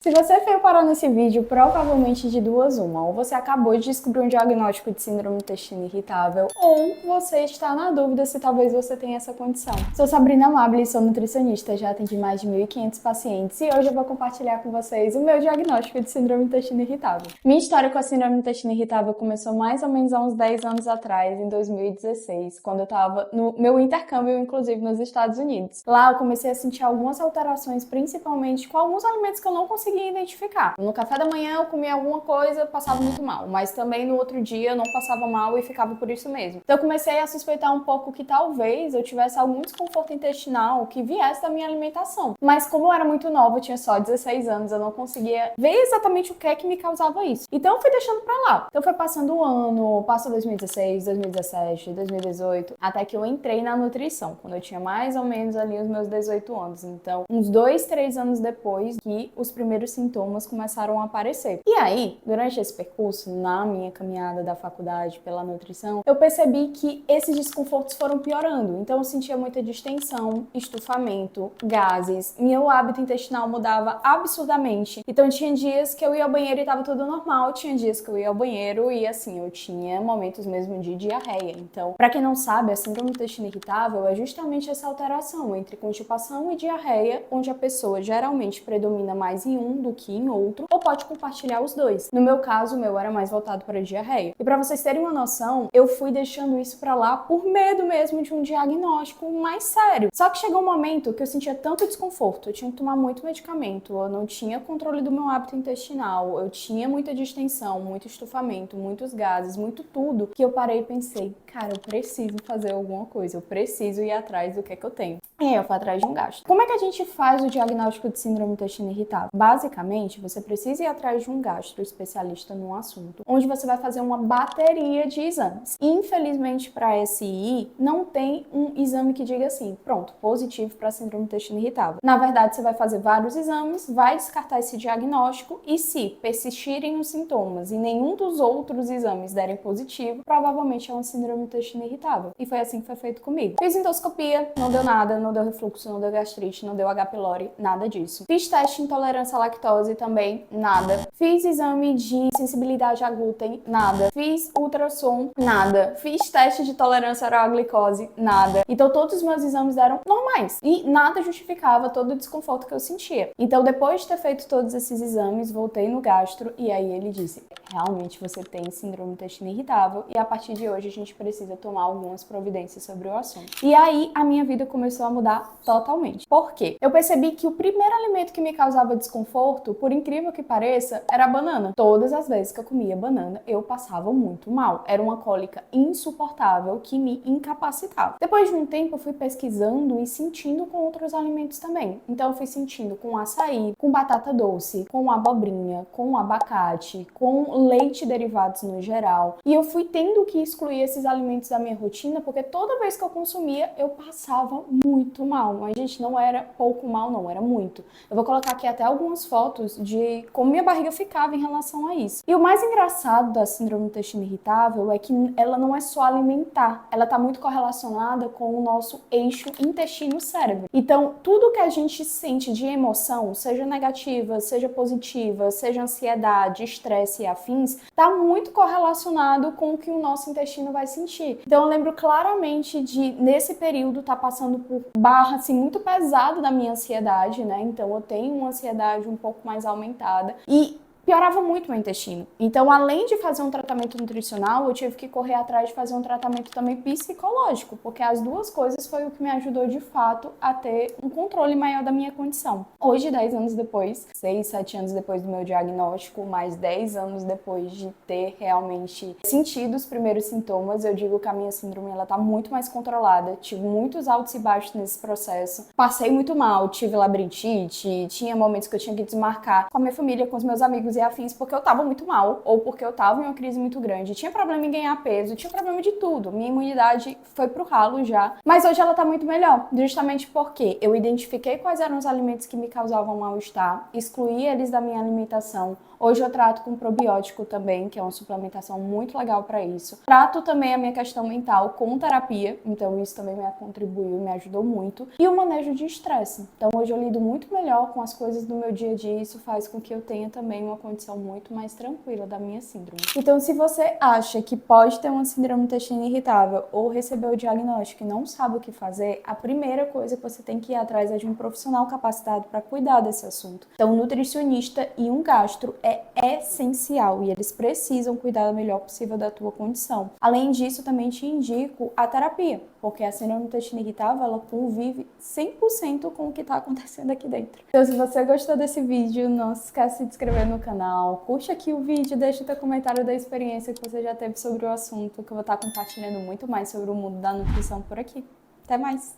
Se você veio parar nesse vídeo, provavelmente de duas uma, ou você acabou de descobrir um diagnóstico de síndrome do intestino irritável, ou você está na dúvida se talvez você tenha essa condição. Sou Sabrina Amabile, sou nutricionista, já atendi mais de 1.500 pacientes e hoje eu vou compartilhar com vocês o meu diagnóstico de síndrome do intestino irritável. Minha história com a síndrome do intestino irritável começou mais ou menos há uns 10 anos atrás, em 2016, quando eu estava no meu intercâmbio, inclusive nos Estados Unidos. Lá eu comecei a sentir algumas alterações, principalmente com alguns alimentos que eu não conseguia identificar. No café da manhã eu comia alguma coisa, passava muito mal, mas também no outro dia eu não passava mal e ficava por isso mesmo. Então eu comecei a suspeitar um pouco que talvez eu tivesse algum desconforto intestinal que viesse da minha alimentação. Mas como eu era muito nova, eu tinha só 16 anos, eu não conseguia ver exatamente o que é que me causava isso. Então eu fui deixando pra lá. Então foi passando o ano, passou 2016, 2017, 2018, até que eu entrei na nutrição, quando eu tinha mais ou menos ali os meus 18 anos. Então, uns 2, 3 anos depois que os primeiros sintomas começaram a aparecer. E aí, durante esse percurso, na minha caminhada da faculdade pela nutrição, eu percebi que esses desconfortos foram piorando. Então eu sentia muita distensão, estufamento, gases, meu hábito intestinal mudava absurdamente. Então tinha dias que eu ia ao banheiro e tava tudo normal, tinha dias que eu ia ao banheiro e assim, eu tinha momentos mesmo de diarreia. Então, pra quem não sabe, a síndrome do intestino irritável é justamente essa alteração entre constipação e diarreia, onde a pessoa geralmente predomina mais em um do que em outro, ou pode compartilhar os dois. No meu caso, o meu era mais voltado para diarreia. E para vocês terem uma noção, eu fui deixando isso para lá por medo mesmo de um diagnóstico mais sério. Só que chegou um momento que eu sentia tanto desconforto, eu tinha que tomar muito medicamento, eu não tinha controle do meu hábito intestinal, eu tinha muita distensão, muito estufamento, muitos gases, muito tudo, que eu parei e pensei, cara, eu preciso fazer alguma coisa, eu preciso ir atrás do que é que eu tenho. E aí eu fui atrás de um gastro. Como é que a gente faz o diagnóstico de síndrome do intestino irritável? Basicamente, você precisa ir atrás de um gastro especialista no assunto, onde você vai fazer uma bateria de exames. Infelizmente, para SI, não tem um exame que diga assim, pronto, positivo para síndrome do intestino irritável. Na verdade, você vai fazer vários exames, vai descartar esse diagnóstico e se persistirem os sintomas e nenhum dos outros exames derem positivo, provavelmente é uma síndrome do intestino irritável. E foi assim que foi feito comigo. Fiz endoscopia, não deu nada, não deu refluxo, não deu gastrite, não deu H. pylori, nada disso. Fiz teste de intolerância à lactose também, nada. Fiz exame de sensibilidade a glúten, nada. Fiz ultrassom, nada. Fiz teste de tolerância oral à glicose, nada. Então todos os meus exames eram normais e nada justificava todo o desconforto que eu sentia. Então depois de ter feito todos esses exames, voltei no gastro e aí ele disse, realmente você tem síndrome do intestino irritável e a partir de hoje a gente precisa tomar algumas providências sobre o assunto. E aí a minha vida começou a mudar totalmente. Por quê? Eu percebi que o primeiro alimento que me causava desconforto, por incrível que pareça, era a banana. Todas as vezes que eu comia banana, eu passava muito mal. Era uma cólica insuportável que me incapacitava. Depois de um tempo, eu fui pesquisando e sentindo com outros alimentos também. Então, eu fui sentindo com açaí, com batata doce, com abobrinha, com abacate, com leite e derivados no geral. E eu fui tendo que excluir esses alimentos da minha rotina, porque toda vez que eu consumia, eu passava muito mal. Mas, gente, não era pouco mal, não, era muito. Eu vou colocar aqui até algumas fotos de como minha barriga ficava em relação a isso. E o mais engraçado da síndrome do intestino irritável é que ela não é só alimentar, ela está muito correlacionada com o nosso eixo intestino-cérebro. Então, tudo que a gente sente de emoção, seja negativa, seja positiva, seja ansiedade, estresse e afins, está muito correlacionado com o que o nosso intestino vai sentir. Então, eu lembro claramente de, nesse período, estar passando por barra, assim, muito pesado da minha ansiedade, né? Então eu tenho uma ansiedade um pouco mais aumentada e piorava muito meu intestino. Então, além de fazer um tratamento nutricional, eu tive que correr atrás de fazer um tratamento também psicológico, porque as duas coisas foi o que me ajudou de fato a ter um controle maior da minha condição. Hoje, 10 anos depois, 6, 7 anos depois do meu diagnóstico, mais 10 anos depois de ter realmente sentido os primeiros sintomas, eu digo que a minha síndrome ela tá muito mais controlada. Tive muitos altos e baixos nesse processo. Passei muito mal, tive labirintite, tinha momentos que eu tinha que desmarcar com a minha família, com os meus amigos e afins porque eu tava muito mal ou porque eu tava em uma crise muito grande. Tinha problema em ganhar peso, tinha problema de tudo. Minha imunidade foi pro ralo já. Mas hoje ela tá muito melhor, justamente porque eu identifiquei quais eram os alimentos que me causavam mal-estar, excluí eles da minha alimentação. Hoje eu trato com probiótico também, que é uma suplementação muito legal para isso. Trato também a minha questão mental com terapia, então isso também me contribuiu, me ajudou muito. E o manejo de estresse. Então hoje eu lido muito melhor com as coisas do meu dia a dia e isso faz com que eu tenha também uma condição muito mais tranquila da minha síndrome. Então se você acha que pode ter uma síndrome do intestino irritável ou recebeu o diagnóstico e não sabe o que fazer, a primeira coisa que você tem que ir atrás é de um profissional capacitado para cuidar desse assunto. Então um nutricionista e um gastro é essencial e eles precisam cuidar da melhor possível da tua condição. Além disso, também te indico a terapia, porque a síndrome do intestino irritável, ela convive 100% com o que está acontecendo aqui dentro. Então, se você gostou desse vídeo, não se esqueça de se inscrever no canal, curte aqui o vídeo, deixa o teu comentário da experiência que você já teve sobre o assunto, que eu vou estar compartilhando muito mais sobre o mundo da nutrição por aqui. Até mais!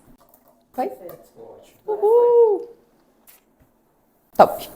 Foi? Ótimo. Uhul! Top!